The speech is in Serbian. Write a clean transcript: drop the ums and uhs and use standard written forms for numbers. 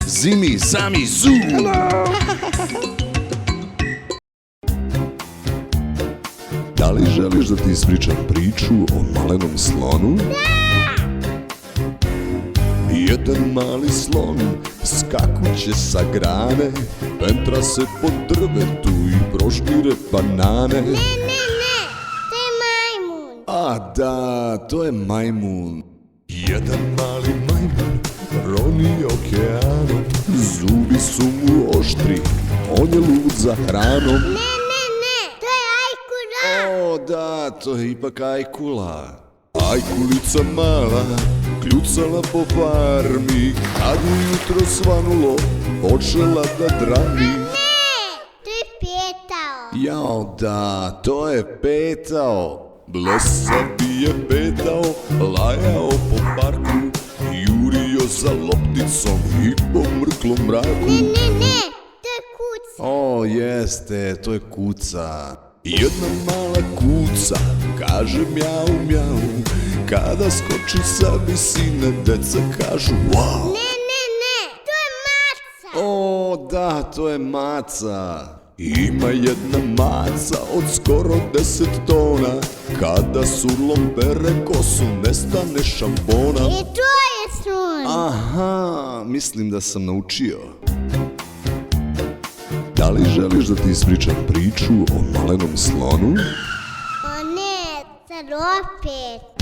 Zimi, Zami, Zu! Da li želiš da ti ispričam priču o malenom slonu? Jedan mali slon skakuće sa grane, pentra se po drvetu i prožmire banane. Ne, to je majmun. A da, to je majmun. Jedan mali majmun roni okeanom, zubi su mu oštri, on je lud za hranom. Ne, to je ajkula. O da, to je ipak ajkula. Ajkulica mala kljucala po farmi, kad je jutro svanulo počela da drami. To je petao. Jao da, to je petao. Blesavi je petao, lajao po parku, jurio za lopticom i po mrklom mraku. Ne, to je kuca. O, jeste, to je kuca. Jedna mala kuca kaže mjau, mjau, kada skoči sa visine, deca kažu wow. Ne, to je maca. O, da, to je maca. Ima jedna maca od skoro 10 tona, kada surlom pere kosu nestane šampona. To je slon. Aha, mislim da sam naučio. Da li želiš da ti ispričam priču o malenom slonu? O ne, sad opet.